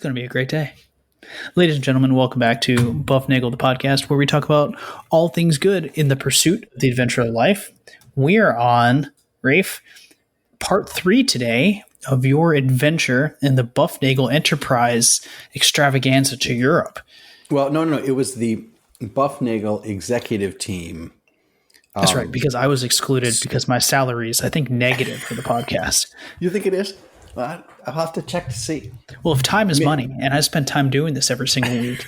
going to be a great day. Ladies and gentlemen, welcome back to Bufnagle, the podcast where we talk about all things good in the pursuit of the adventure of life. We are on, Rafe, part 3 today of your adventure in the Bufnagle Enterprise extravaganza to Europe. Well, no. It was the Bufnagle executive team. That's right, because I was excluded because my salary is, I think, negative for the podcast. You think it is? Well, I'll have to check to see. Well, if time is money, and I spend time doing this every single week,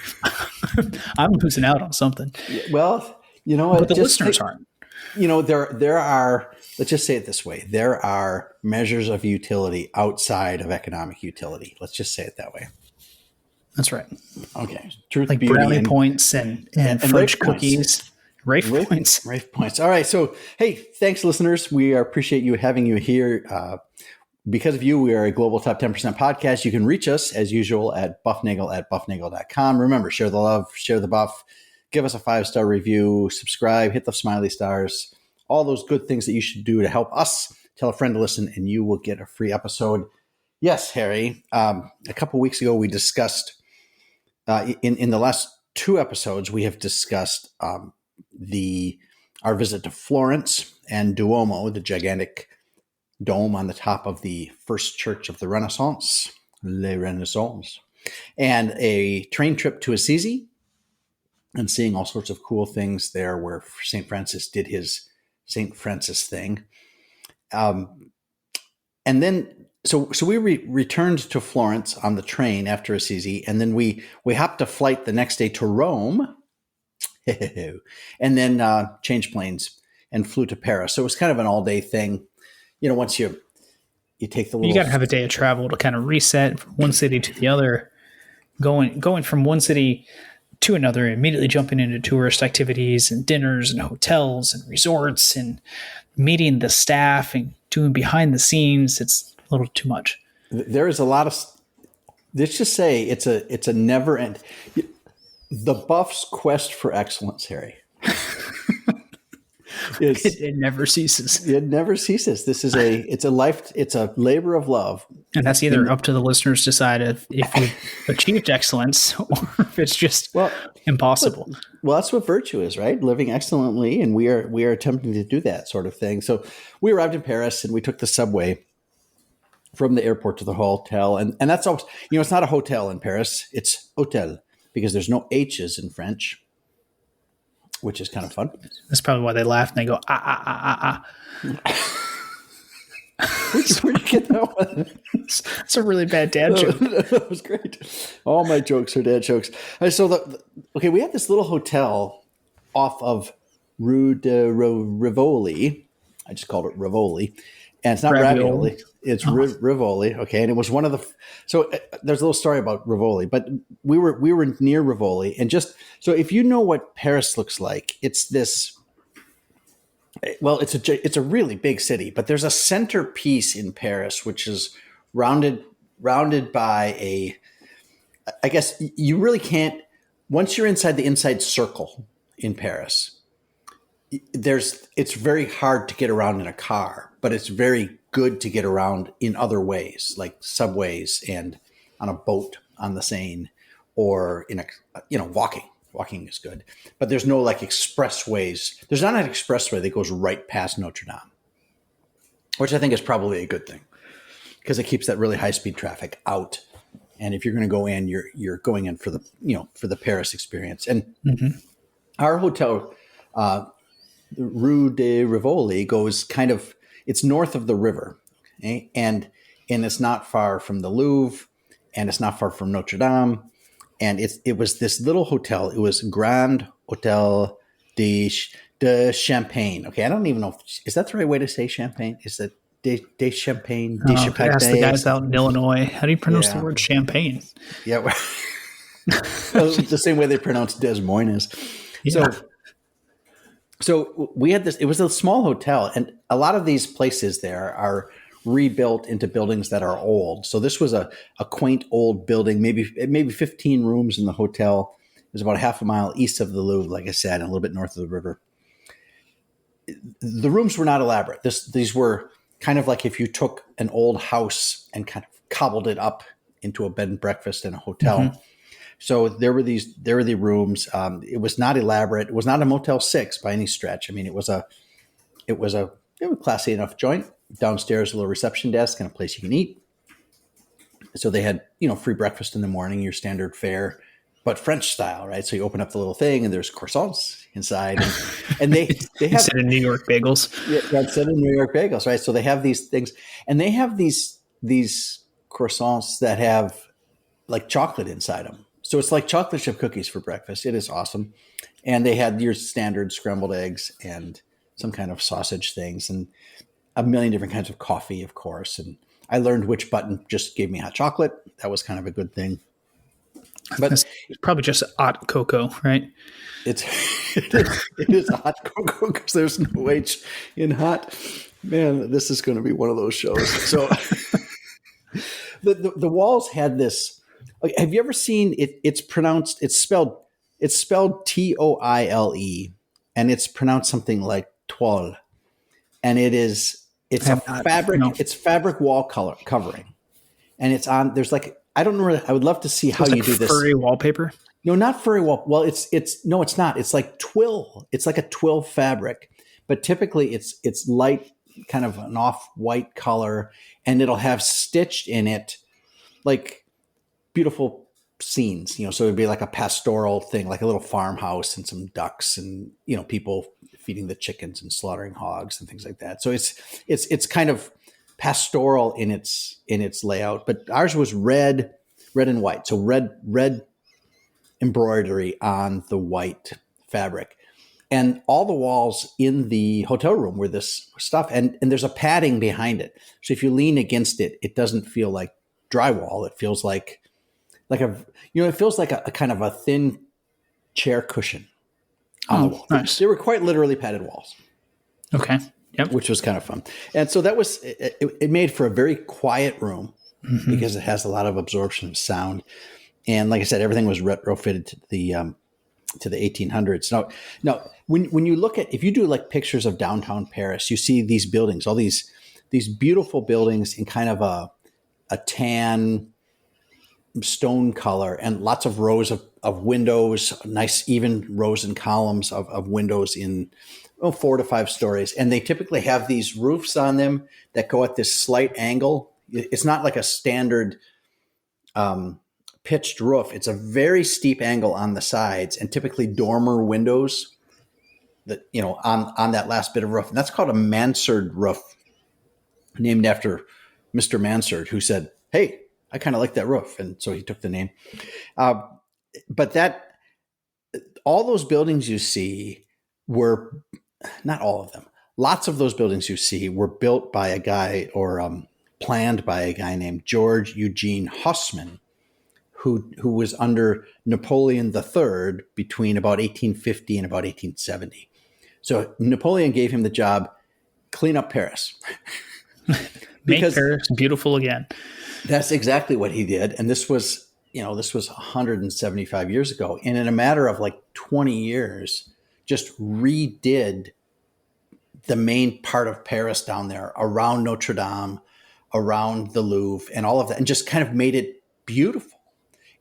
I'm losing out on something. Well, but the listeners aren't. There are, let's just say it this way, there are measures of utility outside of economic utility. Let's just say it that way. That's right. Okay. Truth, like beauty, brownie points and French cookies. Rafe points. Rafe points. All right. So, hey, thanks, listeners. We appreciate having you here. Because of you, we are a global top 10% podcast. You can reach us, as usual, at bufnagle@bufnagle.com. Remember, share the love, share the buff, give us a 5-star review, subscribe, hit the smiley stars, all those good things that you should do to help us. Tell a friend to listen, and you will get a free episode. Yes, Harry. A couple weeks ago, we discussed, in the last 2 episodes, we have discussed our visit to Florence and Duomo, the gigantic dome on the top of the first church of the Renaissance, Le Renaissance, and a train trip to Assisi and seeing all sorts of cool things there where St. Francis did his St. Francis thing. And then, so we returned to Florence on the train after Assisi, and then we hopped a flight the next day to Rome, and then changed planes and flew to Paris. So it was kind of an all-day thing. Once you take the little... You got to have a day of travel to kind of reset from one city to the other. Going from one city to another, immediately jumping into tourist activities and dinners and hotels and resorts and meeting the staff and doing behind the scenes. It's a little too much. There is a lot of... Let's just say it's a never end. The Buff's quest for excellence, Harry. It never ceases. It never ceases. It's a labor of love. And that's either up to the listeners to decide if we've achieved excellence or if it's just impossible. Well, that's what virtue is, right? Living excellently. And we are attempting to do that sort of thing. So we arrived in Paris and we took the subway from the airport to the hotel. And that's always, it's not a hotel in Paris. It's hotel because there's no H's in French, which is kind of fun. That's probably why they laugh and they go, Where'd you get that one? It's a really bad dad joke. That was great. All my jokes are dad jokes. So we had this little hotel off of Rue de Rivoli. I just called it Rivoli. And it's not ravioli. It's Rivoli. Okay. And it was one of the, so there's a little story about Rivoli, but we were near Rivoli. And just, so if you know what Paris looks like, it's this, well, it's a really big city, but there's a centerpiece in Paris, which is rounded by I guess you really can't, once you're inside the inside circle in Paris, it's very hard to get around in a car, but it's very good to get around in other ways, like subways and on a boat on the Seine, or in walking. Walking is good, but there's no like expressways. There's not an expressway that goes right past Notre Dame, which I think is probably a good thing because it keeps that really high speed traffic out. And if you're going to go in, you're going in for the Paris experience. And our hotel, Rue de Rivoli, goes kind of, it's north of the river, okay? And it's not far from the Louvre, and it's not far from Notre Dame. And it was this little hotel. It was Grand Hotel de Champagne. Okay, I don't even know. Is that the right way to say champagne? Is it de Champagne? De Champagne? Ask the guys out in Illinois. How do you pronounce the word champagne? Yeah, the same way they pronounce Des Moines. Yeah. So we had this. It was a small hotel, and a lot of these places there are rebuilt into buildings that are old. So this was a quaint old building, maybe 15 rooms in the hotel. It was about half a mile east of the Louvre, like I said, and a little bit north of the river. The rooms were not elaborate. These were kind of like if you took an old house and kind of cobbled it up into a bed and breakfast in a hotel. So there were the rooms. It was not elaborate. It was not a Motel 6 by any stretch. I mean, it was a classy enough joint. Downstairs, a little reception desk and a place you can eat. So they had, free breakfast in the morning, your standard fare, but French style, right? So you open up the little thing and there's croissants inside, and they have instead of New York bagels. Yeah, instead of New York bagels, right? So they have these things, and they have these croissants that have like chocolate inside them. So it's like chocolate chip cookies for breakfast. It is awesome. And they had your standard scrambled eggs and some kind of sausage things and a million different kinds of coffee, of course. And I learned which button just gave me hot chocolate. That was kind of a good thing. But It's probably just hot cocoa, right? it is hot cocoa because there's no H in hot. Man, this is going to be one of those shows. So the walls had this. Have you ever seen it? It's spelled Toile, and it's pronounced something like toile, and it's a fabric. No. It's fabric wall color covering, and it's on. There's like, I don't know. I would love to see how you do this. Furry wallpaper. No, not furry wall. Well, it's not. It's like twill. It's like a twill fabric, but typically it's light, kind of an off-white color, and it'll have stitched in it like beautiful scenes. So it'd be like a pastoral thing, like a little farmhouse and some ducks and people feeding the chickens and slaughtering hogs and things like that. So it's kind of pastoral in its layout, but ours was red and white. So red embroidery on the white fabric, and all the walls in the hotel room were this stuff, and there's a padding behind it. So if you lean against it, it doesn't feel like drywall. It feels like it feels like a kind of a thin chair cushion on the wall. Nice. They were quite literally padded walls. Okay. Yep. Which was kind of fun. And so that was, it made for a very quiet room because it has a lot of absorption of sound. And like I said, everything was retrofitted to the 1800s. Now, when you look at, if you do like pictures of downtown Paris, you see these buildings, all these beautiful buildings in kind of a tan stone color, and lots of rows of windows, nice even rows and columns of windows in 4 to 5 stories. And they typically have these roofs on them that go at this slight angle. It's not like a standard pitched roof. It's a very steep angle on the sides, and typically dormer windows that, on that last bit of roof. And that's called a mansard roof, named after Mr. Mansard, who said, "Hey, I kind of like that roof." And so he took the name. But all those buildings you see were, not all of them, lots of those buildings you see were built by a guy, or planned by a guy named George Eugene Haussman, who was under Napoleon III between about 1850 and about 1870. So Napoleon gave him the job, clean up Paris. Make Paris beautiful again. That's exactly what he did. And this was 175 years ago. And in a matter of like 20 years, just redid the main part of Paris down there, around Notre Dame, around the Louvre, and all of that, and just kind of made it beautiful.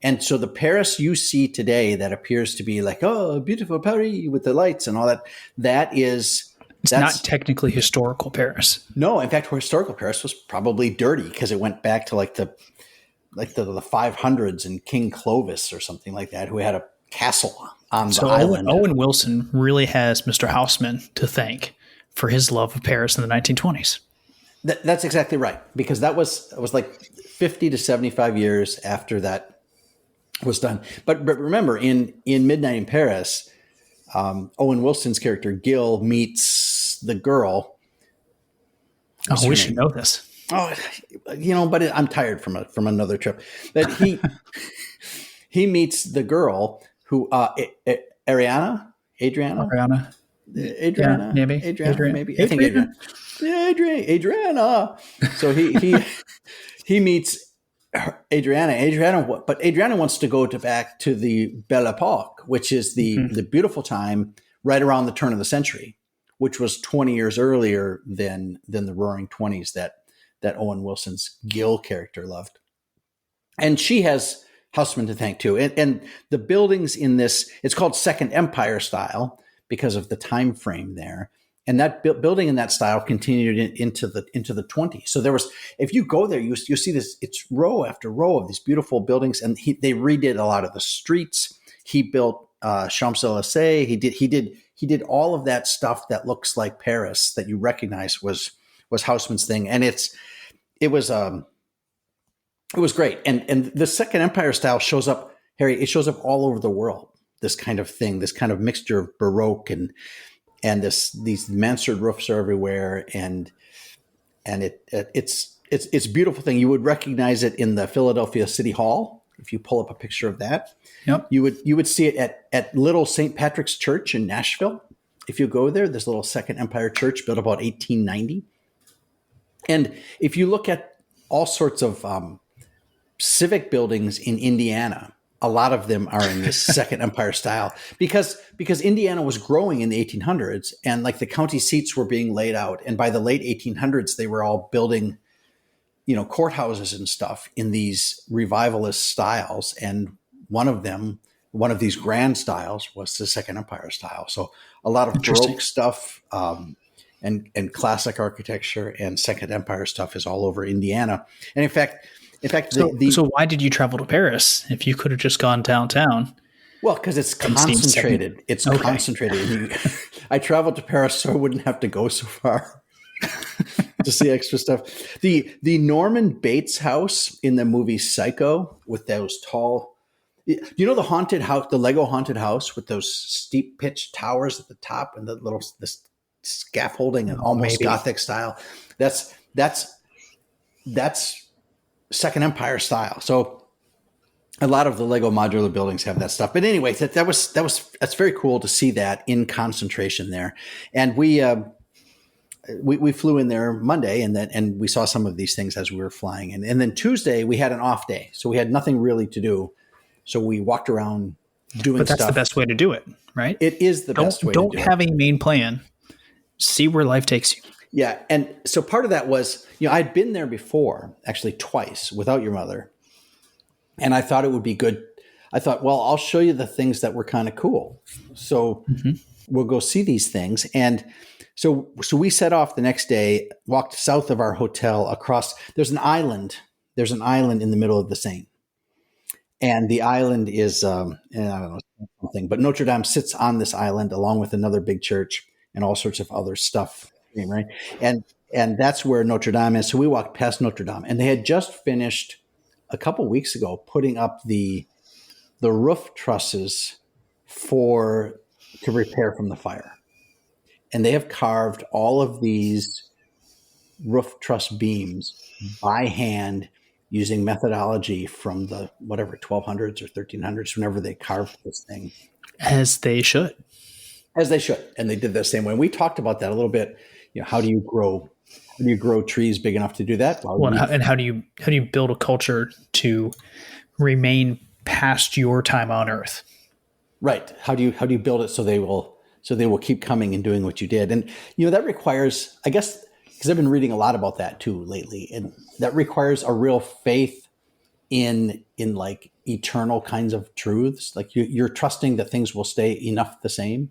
And so the Paris you see today that appears to be like, oh, beautiful Paris with the lights and all that, that's not technically historical Paris. No, in fact, historical Paris was probably dirty because it went back to the 500s and King Clovis or something like that, who had a castle on the island. Owen Wilson really has Mr. Haussman to thank for his love of Paris in the 1920s. That's exactly right, because that was like 50 to 75 years after that was done. But remember, in Midnight in Paris, Owen Wilson's character Gil meets the girl. We should know this. Oh, but I'm tired from another trip. That he meets the girl who Adriana, Adriana, maybe. I think Adriana. Adriana. So he meets Adriana, but Adriana wants to go back to the Belle Epoque, which is the beautiful time right around the turn of the century, which was 20 years earlier than the Roaring 20s that Owen Wilson's Gil character loved. And she has Haussman to thank too. And the buildings in this, it's called Second Empire style because of the time frame there. And that building in that style continued into the 20s. So there was, if you go there, you see this. It's row after row of these beautiful buildings, and they redid a lot of the streets. He built Champs-Elysees. He did all of that stuff that looks like Paris that you recognize was Haussman's thing, and it was great. And the Second Empire style shows up, Harry. It shows up all over the world. This kind of thing, this kind of mixture of Baroque and these mansard roofs are everywhere, and it's a beautiful thing. You would recognize it in the Philadelphia City Hall if you pull up a picture of that. Yep. You would see it at Little St. Patrick's Church in Nashville. If you go there, this little Second Empire church built about 1890. And if you look at all sorts of civic buildings in Indiana, a lot of them are in this Second Empire style because Indiana was growing in the 1800s, and like the county seats were being laid out. And by the late 1800s, they were all building, courthouses and stuff in these revivalist styles. And one of these grand styles was the Second Empire style. So a lot of Baroque stuff and classic architecture and Second Empire stuff is all over Indiana. And in fact, so why did you travel to Paris if you could have just gone downtown? Well, because it's concentrated. It's okay. Concentrated. I traveled to Paris so I wouldn't have to go so far to see extra stuff. The Norman Bates house in the movie Psycho with those tall, the haunted house, the Lego haunted house with those steep pitched towers at the top and the scaffolding and almost Gothic style. That's Second Empire style. So a lot of the Lego modular buildings have that stuff. But anyway, that's very cool to see that in concentration there. And we flew in there Monday, and we saw some of these things as we were flying. And then Tuesday we had an off day, so we had nothing really to do. So we walked around doing stuff. But that's the best way to do it, right? It is the best way to do it. Don't have a main plan. See where life takes you. Yeah. And so part of that was, I'd been there before, actually twice without your mother. And I thought it would be good. I thought, well, I'll show you the things that were kind of cool. So we'll go see these things. And so we set off the next day, walked south of our hotel across. There's an island in the middle of the Seine. And the island is, I don't know, something, but Notre Dame sits on this island along with another big church and all sorts of other stuff. Right. And that's where Notre Dame is. So we walked past Notre Dame, and they had just finished a couple of weeks ago putting up the roof trusses to repair from the fire. And they have carved all of these roof truss beams by hand using methodology from the 1200s or 1300s, whenever they carved this thing. As they should. And they did the same way. We talked about that a little bit. How do you grow trees big enough to do that? And how do you build a culture to remain past your time on Earth? Right. How do you build it so they will keep coming and doing what you did? And that requires, I guess, because I've been reading a lot about that too lately, and that requires a real faith in like eternal kinds of truths. Like you're trusting that things will stay enough the same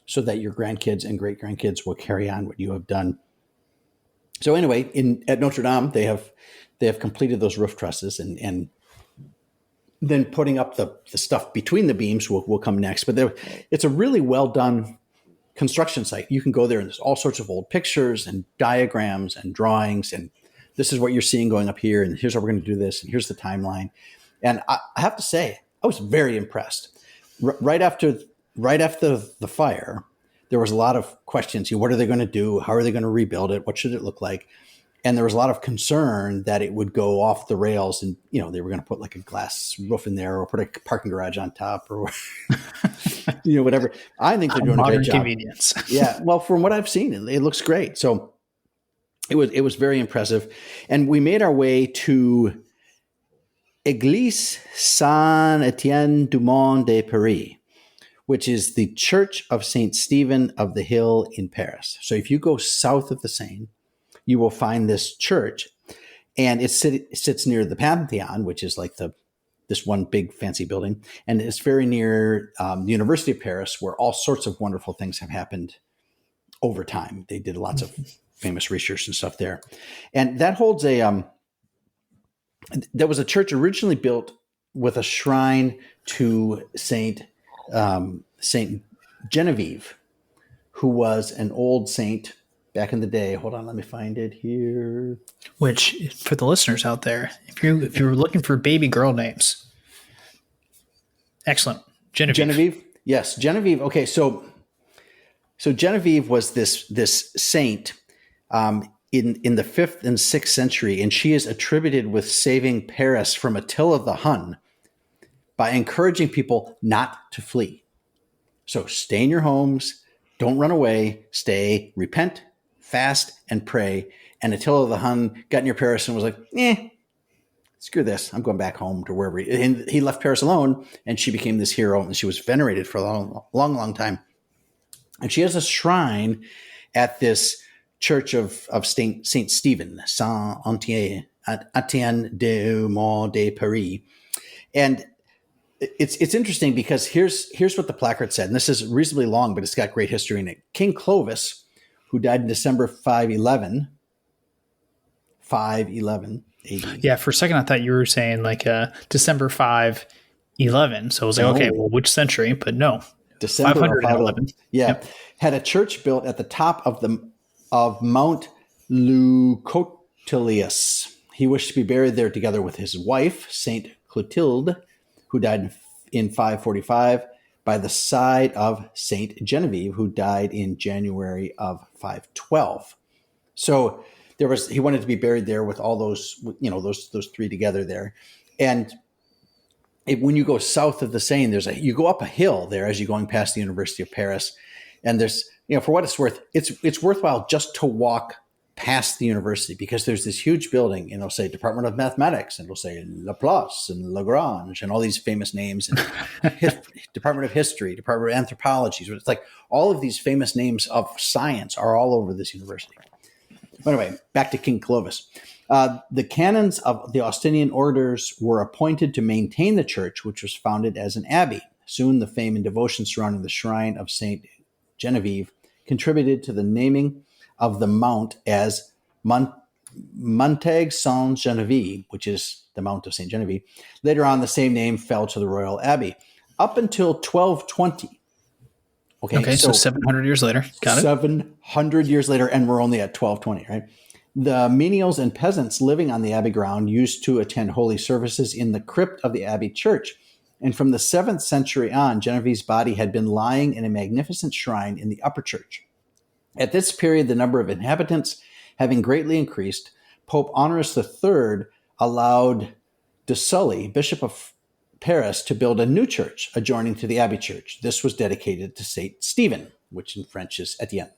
so that your grandkids and great grandkids will carry on what you have done. So anyway, at Notre Dame, they have completed those roof trusses, and then putting up the stuff between the beams will come next. But it's a really well done construction site. You can go there and there's all sorts of old pictures and diagrams and drawings, and this is what you're seeing going up here, and here's how we're going to do this, and here's the timeline. And I have to say, I was very impressed. Right after the fire, there was a lot of questions. What are they going to do? How are they going to rebuild it? What should it look like? And there was a lot of concern that it would go off the rails, and they were going to put like a glass roof in there or put a parking garage on top or whatever. I think they're doing a great job. Convenience. Yeah. Well, from what I've seen, it looks great. So it was very impressive. And we made our way to Eglise Saint Etienne du Mont de Paris, which is the Church of St. Stephen of the Hill in Paris. So if you go south of the Seine, you will find this church. and it sits near the Pantheon, which is like this one big fancy building, and it's very near the University of Paris, where all sorts of wonderful things have happened over time. They did lots of famous research and stuff there, and that holds a. There was a church originally built with a shrine to Saint Genevieve, who was an old saint back in the day. Hold on, let me find it here. Which, for the listeners out there, if you're looking for baby girl names, excellent. Genevieve, yes, Genevieve. Okay, so Genevieve was this saint in the 5th and 6th century, and she is attributed with saving Paris from Attila the Hun by encouraging people not to flee. So stay in your homes, don't run away, stay, repent, fast, and pray. And Attila the Hun got near Paris and was like, screw this. I'm going back home to wherever he left Paris alone, and she became this hero, and she was venerated for a long time. And she has a shrine at this church of Saint Stephen, Saint Etienne de Mont de Paris. And it's interesting because here's what the placard said, and this is reasonably long, but it's got great history in it. King Clovis, who died in December 511 AD. Yeah, for a second I thought you were saying like December 511. So I was like, okay, well, which century? But no, December 511. Yeah, Yep. Had a church built at the top of Mount Leucotilius. He wished to be buried there together with his wife, Saint Clotilde, who died in 545, by the side of Saint Genevieve, who died in January of 512. So he wanted to be buried there with all those, those three together there. And when you go south of the Seine, you go up a hill there as you're going past the University of Paris, and there's, for what it's worth, it's worthwhile just to walk past the university, because there's this huge building, and it'll say Department of Mathematics, and it'll say Laplace and Lagrange and all these famous names, and Department of History, Department of Anthropology. So it's like all of these famous names of science are all over this university. Anyway, back to King Clovis. The canons of the Augustinian orders were appointed to maintain the church, which was founded as an abbey. Soon the fame and devotion surrounding the shrine of Saint Genevieve contributed to the naming of the mount as Montague Saint Genevieve, which is the Mount of Saint Genevieve. Later on, the same name fell to the royal abbey up until 1220. Okay, so 700 years later. Got it. 700 years later, and we're only at 1220, right? The menials and peasants living on the abbey ground used to attend holy services in the crypt of the abbey church. And from the 7th century on, Genevieve's body had been lying in a magnificent shrine in the upper church. At this period, the number of inhabitants having greatly increased, Pope Honorius III allowed de Sully, Bishop of Paris, to build a new church adjoining to the abbey church. This was dedicated to Saint Stephen, which in French is Etienne.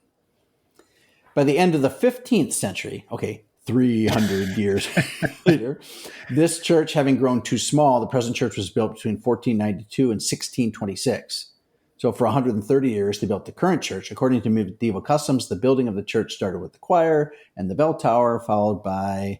By the end of the 15th century, 300 years later, this church having grown too small, the present church was built between 1492 and 1626. So for 130 years, they built the current church. According to medieval customs, the building of the church started with the choir and the bell tower, followed by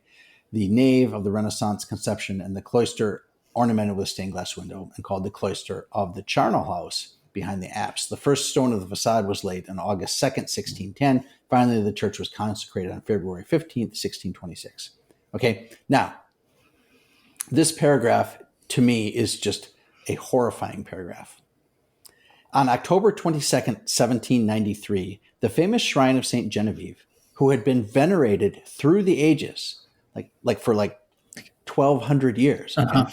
the nave of the Renaissance conception and the cloister ornamented with stained glass window and called the cloister of the charnel house behind the apse. The first stone of the facade was laid on August 2nd, 1610. Finally, the church was consecrated on February 15th, 1626. Okay, now, this paragraph to me is just a horrifying paragraph. On October 22nd, 1793, the famous shrine of Saint Genevieve, who had been venerated through the ages, like for 1,200 years. Okay?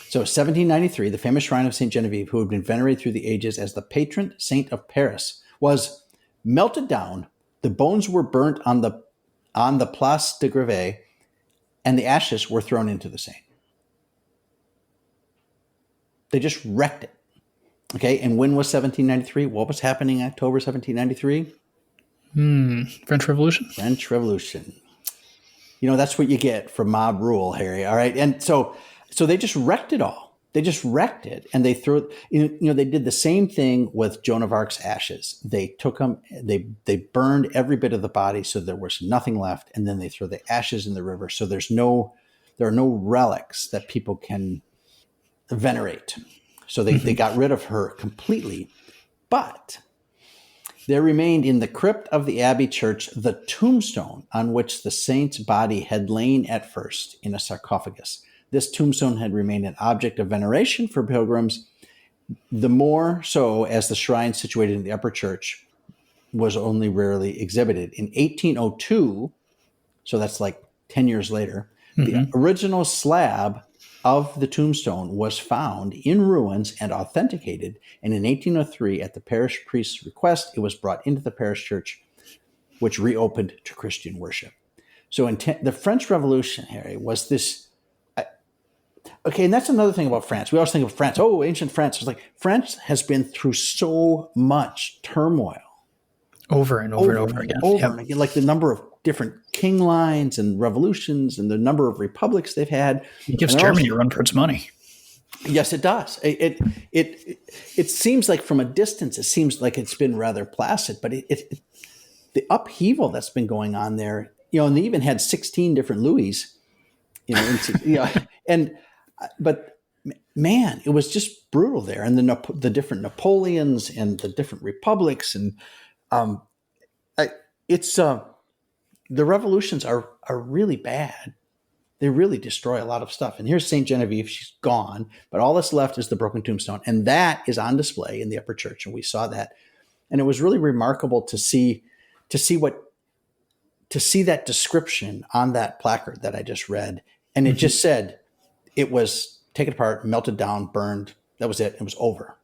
So 1793, the famous shrine of Saint Genevieve, who had been venerated through the ages as the patron saint of Paris, was melted down. The bones were burnt on the Place de Grève, and the ashes were thrown into the Seine. They just wrecked it. Okay, and when was 1793? What was happening in October 1793? French Revolution? French Revolution. That's what you get for mob rule, Harry. All right, and so they just wrecked it all. They just wrecked it, and they threw it. They did the same thing with Joan of Arc's ashes. They took them, they burned every bit of the body, so there was nothing left, and then they threw the ashes in the river. So there's no there are no relics that people can venerate. So they got rid of her completely. But there remained in the crypt of the Abbey Church the tombstone on which the saint's body had lain at first in a sarcophagus. This tombstone had remained an object of veneration for pilgrims, the more so as the shrine situated in the upper church was only rarely exhibited. In 1802, so that's like 10 years later, the original slab of the tombstone was found in ruins and authenticated. And in 1803, at the parish priest's request, it was brought into the parish church, which reopened to Christian worship. So the French Revolution, Harry, was this. Okay, and that's another thing about France. We always think of France. Oh, ancient France. It's like France has been through so much turmoil. Over and over again. And again, like the number of different king lines and revolutions and the number of republics they've had. It gives Germany a run for its money. Yes, it does. It seems like from a distance, it seems like it's been rather placid, but the upheaval that's been going on there, and they even had 16 different Louis, but man, it was just brutal there. And the different Napoleons and the different republics and the revolutions are really bad. They really destroy a lot of stuff. And here's St. Genevieve. She's gone, but all that's left is the broken tombstone. And that is on display in the upper church. And we saw that. And it was really remarkable to see that description on that placard that I just read. And it just said it was taken apart, melted down, burned. That was it. It was over.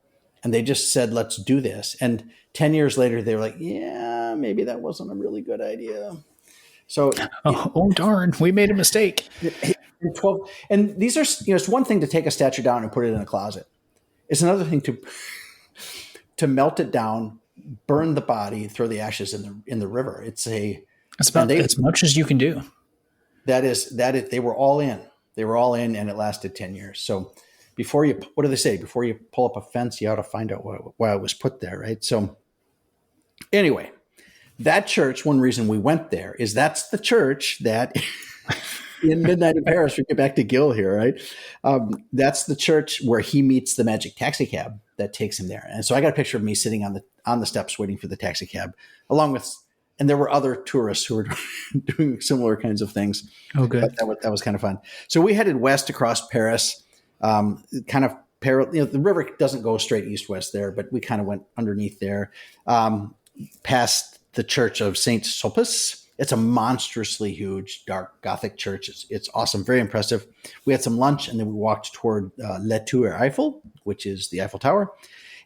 And they just said, let's do this. And 10 years later, they were like, yeah, maybe that wasn't a really good idea. So, darn, we made a mistake. 12, and these are, it's one thing to take a statue down and put it in a closet. It's another thing to melt it down, burn the body, throw the ashes in the river. It's about as much as you can do. That is, they were all in. They were all in, and it lasted 10 years. So what do they say? Before you pull up a fence, you ought to find out why it was put there, right? So anyway, that church, one reason we went there is that's the church that in Midnight in Paris, we get back to Gil here, right? That's the church where he meets the magic taxi cab that takes him there. And so I got a picture of me sitting on the steps waiting for the taxi cab, and there were other tourists who were doing similar kinds of things. Oh, good. But that was kind of fun. So we headed west across Paris, kind of the river doesn't go straight east-west there, but we kind of went underneath there, past the Church of Saint Sulpice. It's a monstrously huge, dark Gothic church. It's awesome, very impressive. We had some lunch, and then we walked toward La Tour Eiffel, which is the Eiffel Tower.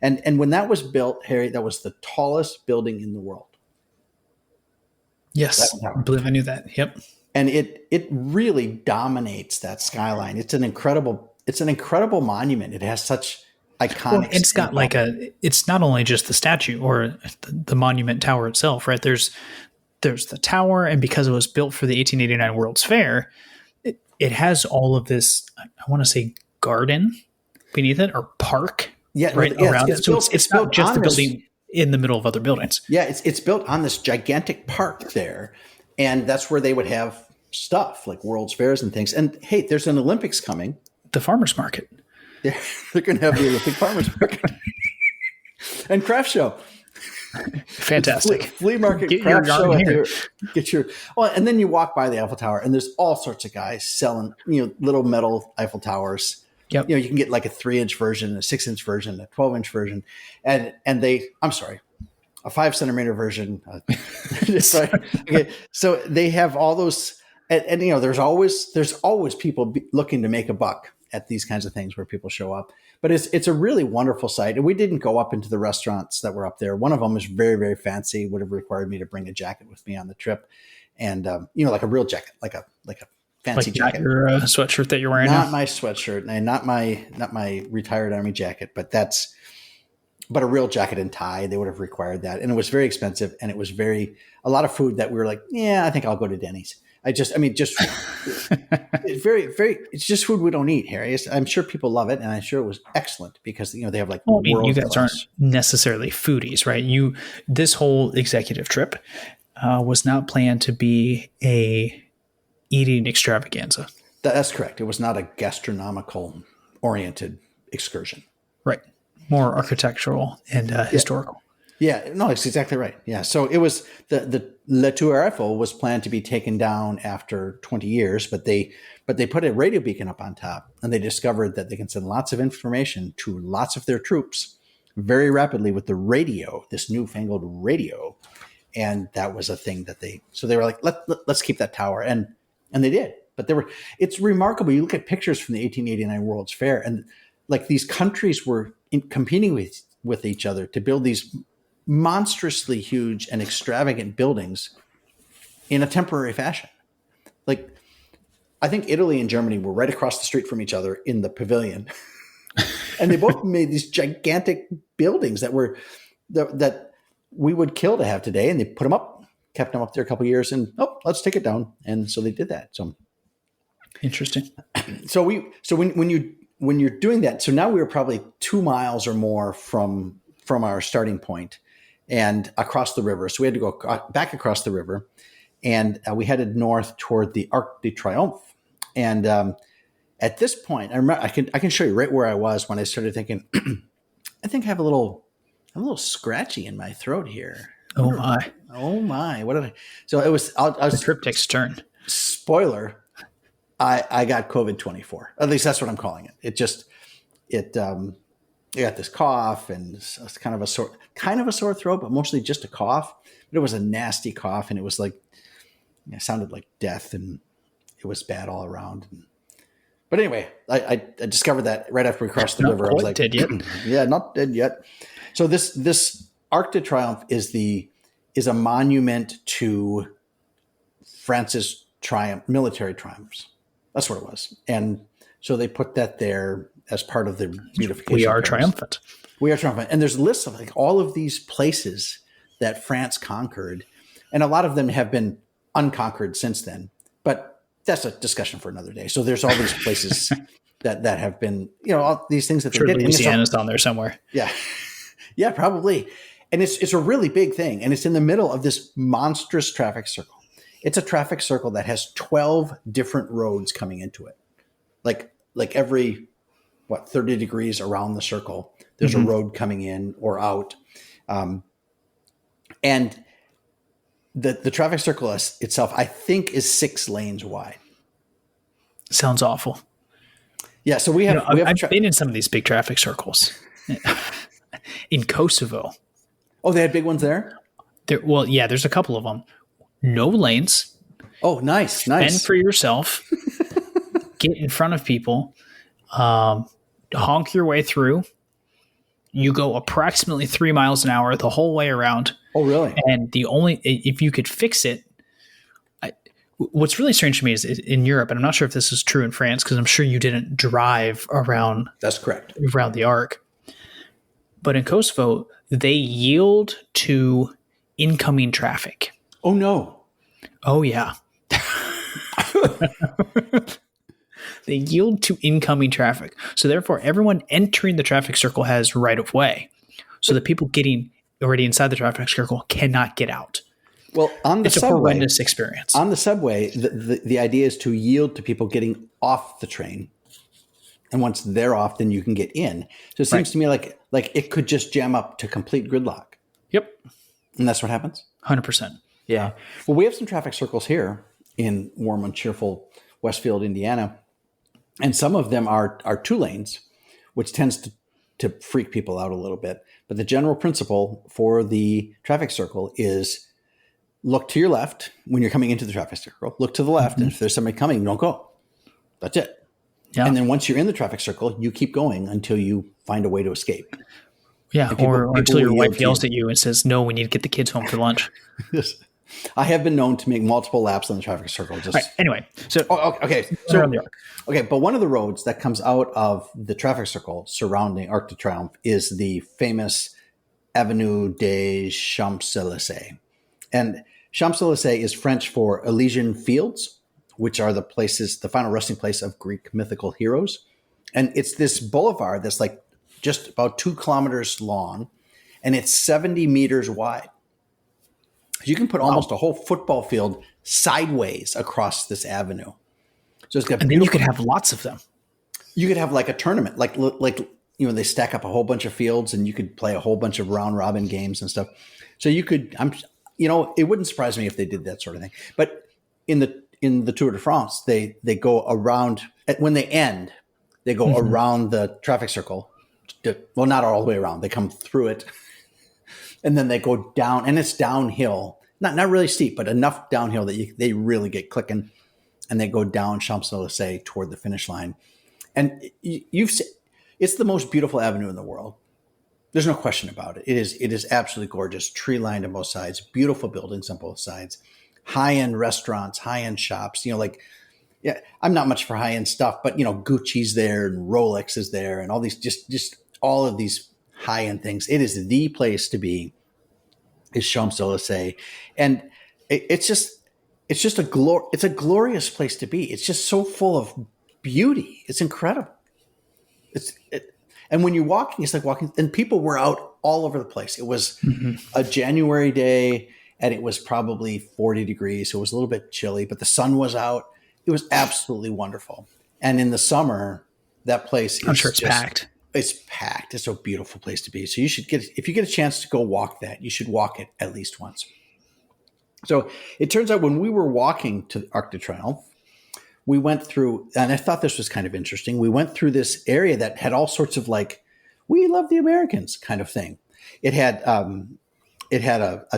And when that was built, Harry, that was the tallest building in the world. Yes, I believe I knew that. Yep. And it really dominates that skyline. It's an incredible monument. It has such iconic. Well, it's got it's not only just the statue or the monument tower itself, right? There's the tower, and because it was built for the 1889 World's Fair, it has all of this, I want to say garden beneath it or park around it. So it's not just the building in the middle of other buildings. Yeah, it's built on this gigantic park there. And that's where they would have stuff like World's Fairs and things. And hey, there's an Olympics coming. The farmer's market. They're going to have the Olympic farmer's market and craft show. Fantastic. Flea market, get craft your show. And then you walk by the Eiffel Tower, and there's all sorts of guys selling, little metal Eiffel Towers. Yep. You can get like a 3-inch version, a 6-inch version, a 12-inch version, and a 5-centimeter version. Sorry. Okay. So they have all those, and there's always people looking to make a buck at these kinds of things where people show up. But it's a really wonderful site. And we didn't go up into the restaurants that were up there. One of them was very, very fancy, would have required me to bring a jacket with me on the trip. And, like a real jacket, like a fancy jacket. Not your sweatshirt that you're wearing Not now? my sweatshirt and not my retired Army jacket, but a real jacket and tie. They would have required that. And it was very expensive. And it was a lot of food that we were like, yeah, I think I'll go to Denny's. It's very, very, it's just food we don't eat, Harry. I'm sure people love it. And I'm sure it was excellent because, they have you guys aren't necessarily foodies, right? This whole executive trip was not planned to be a eating extravaganza. That's correct. It was not a gastronomical oriented excursion. Right. More architectural and historical. Yeah, no, it's exactly right. Yeah, so it was the La Tour Eiffel was planned to be taken down after 20 years, but they put a radio beacon up on top, and they discovered that they can send lots of information to lots of their troops very rapidly with the radio, this newfangled radio, and that was a thing that they were like, let's keep that tower, and they did. But it's remarkable. You look at pictures from the 1889 World's Fair, and like these countries were competing with each other to build these monstrously huge and extravagant buildings in a temporary fashion. Like, I think Italy and Germany were right across the street from each other in the pavilion. And they both made these gigantic buildings that we would kill to have today. And they put them up, kept them up there a couple of years, and let's take it down. And so they did that. So interesting. So when you're doing that, so now we were probably 2 miles or more from our starting point and across the river. So we had to go back across the river, and we headed north toward the Arc de Triomphe. And at this point, I remember I can show you right where I was when I started thinking, I think I have a little scratchy in my throat here. Oh my! Oh my! What did I? So it was. The trip takes a turn. Spoiler: I got COVID-24. At least that's what I'm calling it. I got this cough, and it's kind of a sore throat, but mostly just a cough. But it was a nasty cough, and it was like, it sounded like death, and it was bad all around. But anyway, I discovered that right after we crossed the river. I was like, dead yet? Yeah, not dead yet. So this Arc de Triomphe is a monument to France's military triumphs. That's what it was, and so they put that there as part of the beautification. We are triumphant. We are triumphant. And there's lists of like all of these places that France conquered. And a lot of them have been unconquered since then. But that's a discussion for another day. So there's all these places that have been, all these things that they did. Louisiana's on there somewhere. Yeah. Yeah, probably. And it's a really big thing. And it's in the middle of this monstrous traffic circle. It's a traffic circle that has 12 different roads coming into it. Like every 30 degrees around the circle, there's a road coming in or out. And the traffic circle itself, I think, is 6 lanes wide. Sounds awful. Yeah. So I've been in some of these big traffic circles in Kosovo. Oh, they had big ones there? Well, yeah, there's a couple of them. No lanes. Oh, nice. Fend for yourself. Get in front of people. Honk your way through. You go approximately 3 miles an hour the whole way around. Oh, really? And if you could fix it, what's really strange to me is in Europe, and I'm not sure if this is true in France, because I'm sure you didn't drive around. That's correct. Around the Arc. But in Kosovo, they yield to incoming traffic. Oh, no. Oh, yeah. They yield to incoming traffic. So therefore, everyone entering the traffic circle has right of way. So the people getting already inside the traffic circle cannot get out. Well, it's a horrendous experience. On the subway, the idea is to yield to people getting off the train. And once they're off, then you can get in. So it seems to me like it could just jam up to complete gridlock. Yep. And that's what happens? 100%. Yeah. Well, we have some traffic circles here in warm and cheerful Westfield, Indiana. And some of them are 2 lanes, which tends to freak people out a little bit. But the general principle for the traffic circle is look to your left when you're coming into the traffic circle. Look to the left, and if there's somebody coming, don't go. That's it. Yeah. And then once you're in the traffic circle, you keep going until you find a way to escape. Yeah, or until your wife yells at you and says, "No, we need to get the kids home for lunch." Yes. I have been known to make multiple laps on the traffic circle. Anyway, so okay. Okay, but one of the roads that comes out of the traffic circle surrounding Arc de Triomphe is the famous Avenue des Champs-Elysees. And Champs-Elysees is French for Elysian Fields, which are the final resting place of Greek mythical heroes. And it's this boulevard that's like just about 2 kilometers long, and it's 70 meters wide. You can put almost a whole football field sideways across this avenue. So it's got And then you could have lots of them. You could have like a tournament, like they stack up a whole bunch of fields, and you could play a whole bunch of round robin games and stuff. So you could, it wouldn't surprise me if they did that sort of thing. But in the Tour de France, they go around when they end. They go around the traffic circle. Well, not all the way around. They come through it, and then they go down, and it's downhill. Not really steep, but enough downhill that they really get clicking, and they go down Champs-Elysees toward the finish line. And it's the most beautiful avenue in the world. There's no question about it. It is absolutely gorgeous, tree lined on both sides, beautiful buildings on both sides, high end restaurants, high end shops. I'm not much for high end stuff, but Gucci's there and Rolex is there, and all these just all of these high end things. It is the place to be. Is Champs-Elysees, and it's a glorious place to be. It's just so full of beauty. It's incredible. And when you're walking, it's like walking, and people were out all over the place. It was a January day, and it was probably 40 degrees. So it was a little bit chilly, but the sun was out. It was absolutely wonderful. And in the summer, that place is, I'm sure it's packed. It's packed. It's a beautiful place to be. So if you get a chance to go walk that, you should walk it at least once. So it turns out when we were walking to Arc de Triomphe, we went through, and I thought this was kind of interesting. We went through this area that had all sorts of we love the Americans kind of thing. It had a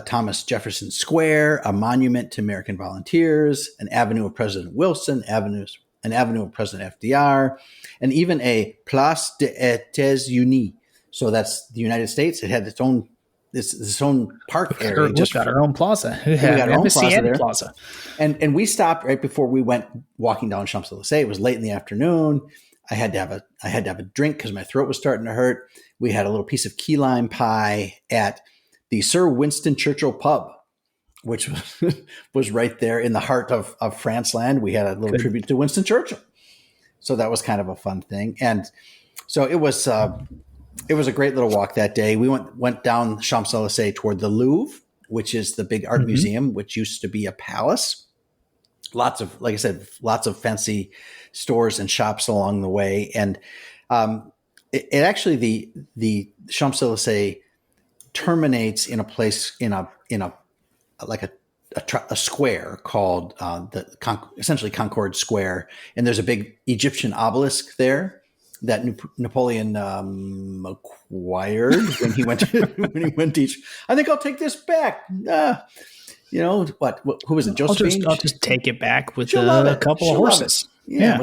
Thomas Jefferson Square, a monument to American volunteers, an avenue of President Wilson, an avenue of President FDR, and even a Place des États-Unis. So that's the United States. It had its own park area. We've got our own plaza. We got our own plaza. And we stopped right before we went walking down Champs-Elysees. It was late in the afternoon. I had to have a drink because my throat was starting to hurt. We had a little piece of key lime pie at the Sir Winston Churchill pub, which was right there in the heart of France land. We had a little tribute to Winston Churchill. So that was kind of a fun thing. And so it was a great little walk that day. We went down Champs-Elysees toward the Louvre, which is the big art museum, which used to be a palace. Lots of fancy stores and shops along the way. And it actually, the Champs-Elysees terminates in a place in a square called essentially Concorde Square, and there's a big Egyptian obelisk there that Napoleon acquired when he went to Egypt. I think I'll take this back. What? Who was it? Josephine? I'll just take it back with a couple of horses. Yeah.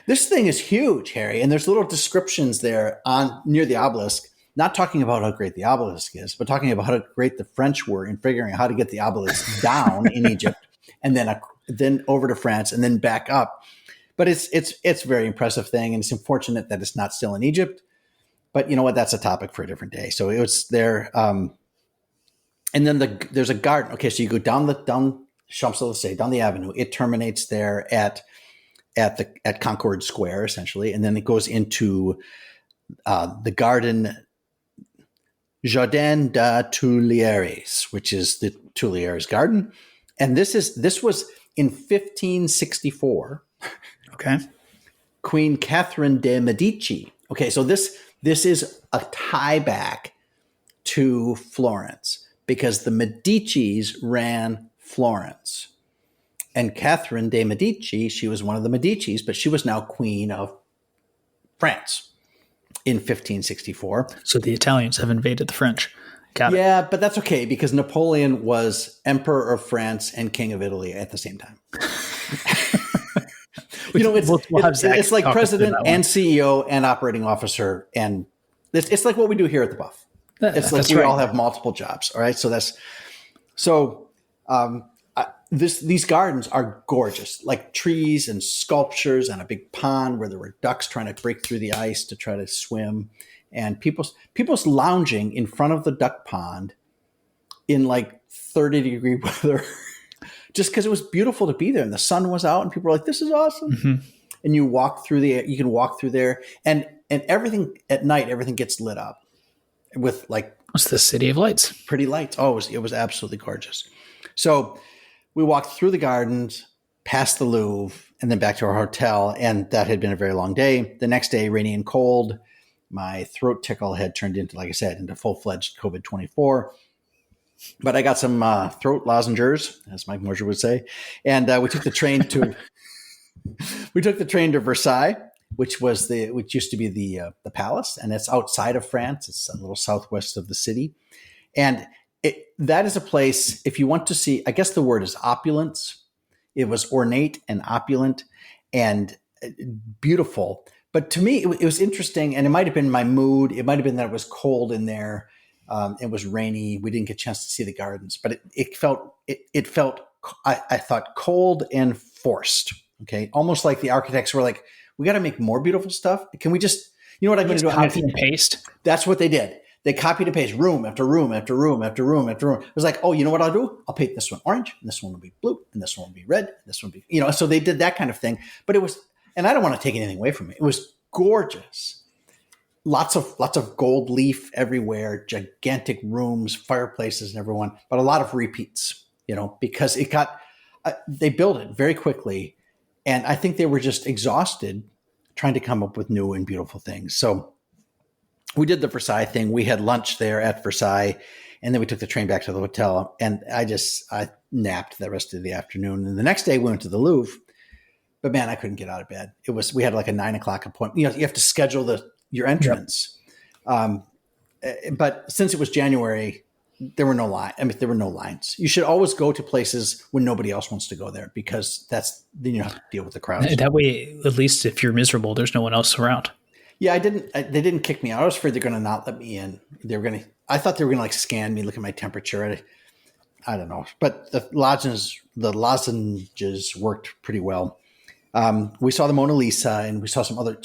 This thing is huge, Harry, and there's little descriptions there near the obelisk. Not talking about how great the obelisk is, but talking about how great the French were in figuring out how to get the obelisk down in Egypt, and then over to France, and then back up. But it's a very impressive thing, and it's unfortunate that it's not still in Egypt. But you know what? That's a topic for a different day. So it was there, and then there's a garden. Okay, so you go down Champs-Elysees, down the avenue. It terminates there at Concorde Square, essentially, and then it goes into the garden. Jardin des Tuileries, which is the Tuileries Garden. And this was in 1564. Okay. Queen Catherine de' Medici. Okay, so this is a tie back to Florence because the Medicis ran Florence. And Catherine de' Medici, she was one of the Medicis, but she was now queen of France in 1564. So the Italians have invaded the French. Got it. Yeah, but that's okay because Napoleon was emperor of France and king of Italy at the same time. It's like president and CEO and operating officer, and it's like what we do here at the Buff. It's like we all have multiple jobs. All right, these gardens are gorgeous, like trees and sculptures and a big pond where there were ducks trying to break through the ice to try to swim, and people's lounging in front of the duck pond in 30-degree weather, just because it was beautiful to be there and the sun was out and people were like, "This is awesome." Mm-hmm. And you can walk through there, and everything at night, everything gets lit up with it's the city of lights, pretty lights. Oh, it was absolutely gorgeous. So we walked through the gardens, past the Louvre, and then back to our hotel. And that had been a very long day. The next day, rainy and cold. My throat tickle had turned into, like I said, into full-fledged COVID-24. But I got some throat lozenges, as Mike Mosher would say. And we took the train to Versailles, which used to be the palace, and it's outside of France. It's a little southwest of the city, and that is a place. If you want to see, I guess the word is opulence. It was ornate and opulent and beautiful. But to me, it was interesting, and it might have been my mood. It might have been that it was cold in there. It was rainy. We didn't get a chance to see the gardens, but it felt. I thought cold and forced. Okay, almost like the architects were like, we got to make more beautiful stuff. Can we just, you know what I'm going to do? Copy and paste. That's what they did. They copied and pasted room after room after room after room after room. It was like, oh, you know what I'll do? I'll paint this one orange, and this one will be blue, and this one will be red, and this one will be, so they did that kind of thing. But it was, and I don't want to take anything away from it. It was gorgeous. Lots of gold leaf everywhere, gigantic rooms, fireplaces, and everyone, but a lot of repeats, because they built it very quickly. And I think they were just exhausted trying to come up with new and beautiful things. So we did the Versailles thing. We had lunch there at Versailles, and then we took the train back to the hotel. And I napped the rest of the afternoon. And the next day we went to the Louvre. But man, I couldn't get out of bed. We had like a 9:00 appointment. You have to schedule your entrance. Yep. But since it was January, there were no lines. You should always go to places when nobody else wants to go there, because then you have to deal with the crowds. That way, at least if you're miserable, there's no one else around. Yeah, they didn't kick me out. I was afraid they're going to not let me in. I thought they were going to like scan me, look at my temperature. I don't know, but the lozenges worked pretty well. We saw the Mona Lisa, and we saw some other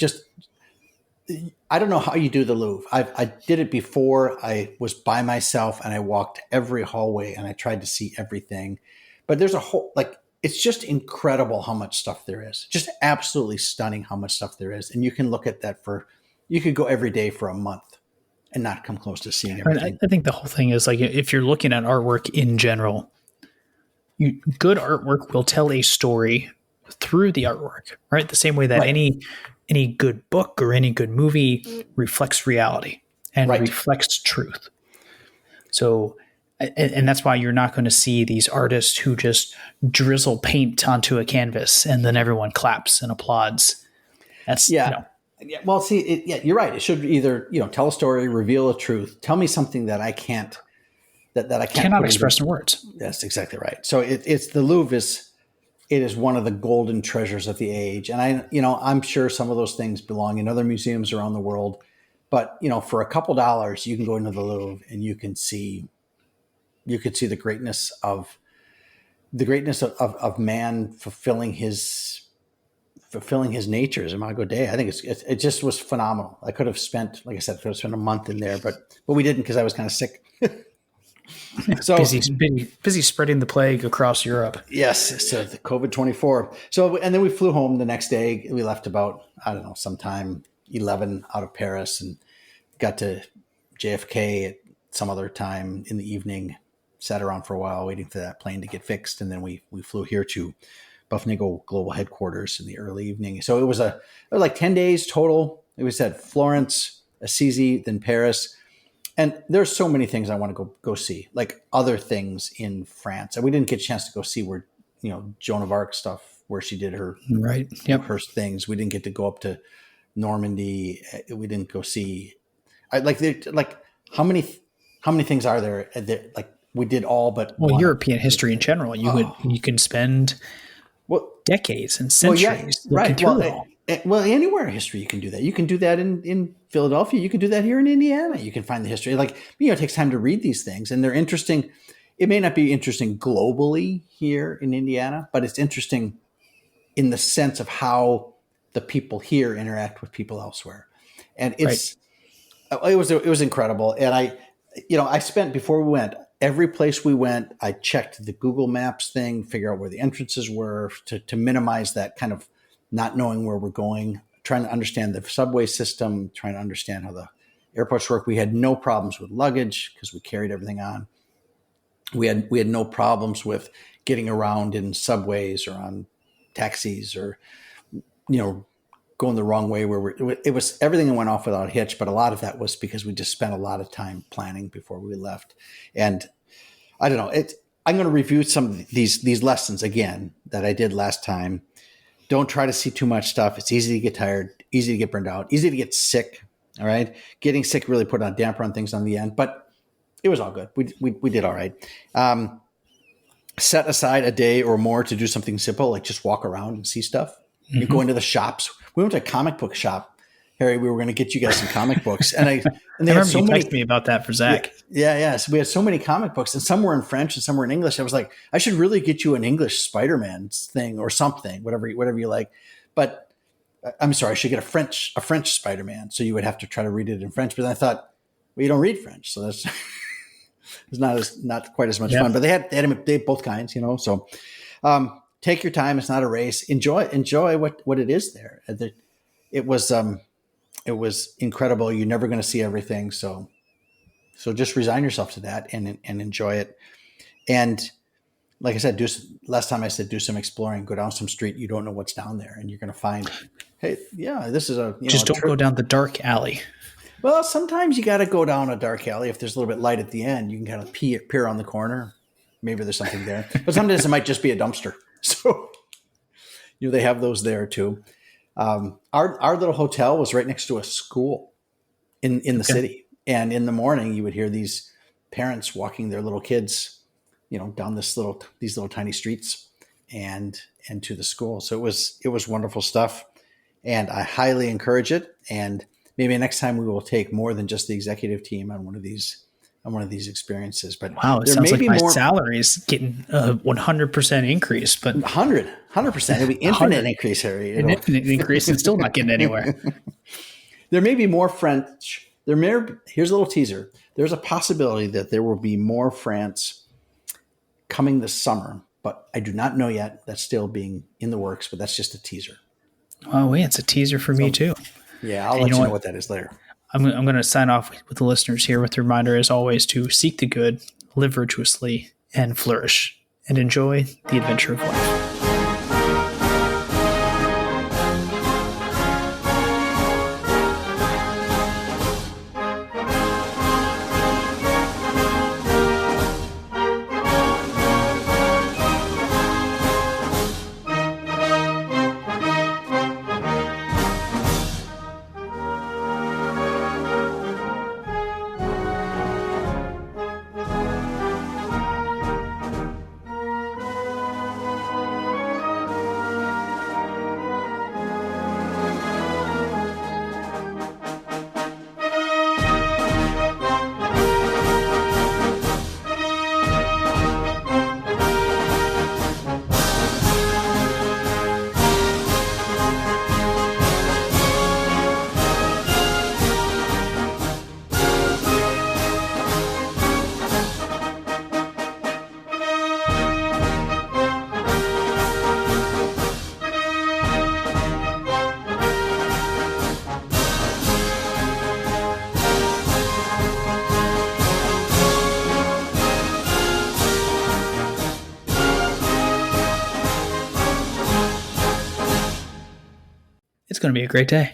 I don't know how you do the Louvre. I did it before. I was by myself, and I walked every hallway, and I tried to see everything. But there's it's just incredible how much stuff there is. Just absolutely stunning how much stuff there is. And you can look at that you could go every day for a month and not come close to seeing everything. I think the whole thing is, like, if you're looking at artwork in general, good artwork will tell a story through the artwork, right? The same way that any good book or any good movie reflects reality and reflects truth. So, and that's why you're not going to see these artists who just drizzle paint onto a canvas and then everyone claps and applauds. That's, Yeah, well, see, you're right. It should either, tell a story, reveal a truth, tell me something that I can't, that I cannot express in words. That's exactly right. So it's the Louvre it is one of the golden treasures of the age. And I'm sure some of those things belong in other museums around the world, but for a couple dollars, you can go into the Louvre and you could see the greatness of man fulfilling his natures. Imago Dei. I think it just was phenomenal. I could have spent, like I said, a month in there, but we didn't, because I was kind of sick. So busy spreading the plague across Europe. Yes, so the COVID-24. So, and then we flew home the next day. We left about, I don't know, sometime 11 out of Paris, and got to JFK at some other time in the evening. Sat around for a while waiting for that plane to get fixed, and then we flew here to Bufnagle Global Headquarters in the early evening. So it was like 10 days total. It was at Florence, Assisi, then Paris. And there's so many things I want to go see, like other things in France. And we didn't get a chance to go see where, Joan of Arc stuff, where she did her her things. We didn't get to go up to Normandy. We didn't go see. How many things are there? Like we did all but European history in general. You can spend decades and centuries looking through it all. Well, anywhere in history you can do that. You can do that in Philadelphia. You can do that here in Indiana. You can find the history. It takes time to read these things, and they're interesting. It may not be interesting globally here in Indiana, but it's interesting in the sense of how the people here interact with people elsewhere. And it was incredible. And I spent, before we went, every place we went, I checked the Google Maps thing, figure out where the entrances were to minimize that kind of not knowing where we're going, trying to understand the subway system, trying to understand how the airports work. We had no problems with luggage because we carried everything on. We had no problems with getting around in subways or on taxis or, going the wrong way it was everything that went off without a hitch. But a lot of that was because we just spent a lot of time planning before we left. And I don't know, I'm going to review some of these lessons again that I did last time. Don't try to see too much stuff. It's easy to get tired, easy to get burned out, easy to get sick. All right. Getting sick really put a damper on things on the end, but it was all good. We did all right. Set aside a day or more to do something simple, like just walk around and see stuff. You go into the shops. We went to a comic book shop, Harry. We were going to get you guys some comic books, and they had so many. Texted me about that for Zach. Yeah. So we had so many comic books, and some were in French and some were in English. I was like, I should really get you an English Spider-Man thing or something, whatever you like. But I'm sorry, I should get a French Spider-Man. So you would have to try to read it in French. But then I thought, well, you don't read French, so that's it's not quite as much fun. But they had both kinds, So take your time. It's not a race. Enjoy what it is there. It was incredible. You're never going to see everything, so just resign yourself to that and enjoy it. And like I said, last time I said do some exploring. Go down some street you don't know what's down there, and you're going to find, hey, yeah, this is just don't go down the dark alley. Well, sometimes you got to go down a dark alley. If there's a little bit light at the end, you can kind of peer on the corner. Maybe there's something there, but sometimes it might just be a dumpster. So, they have those there too. Our little hotel was right next to a school in the city. And in the morning you would hear these parents walking their little kids, down these little tiny streets and to the school. So it was wonderful stuff. And I highly encourage it. And maybe next time we will take more than just the executive team on one of these experiences. But wow, it sounds like my salary is getting a 100% increase, but 100%. It'll be infinite increase, Harry. An infinite increase and still not getting anywhere. There may be more French. Here's a little teaser. There's a possibility that there will be more France coming this summer, but I do not know yet. That's still being in the works, but that's just a teaser. Oh, wait, it's a teaser for me too. Yeah, I'll let you know what that is later. I'm going to sign off with the listeners here with the reminder, as always, to seek the good, live virtuously, and flourish, and enjoy the adventure of life. It's going to be a great day.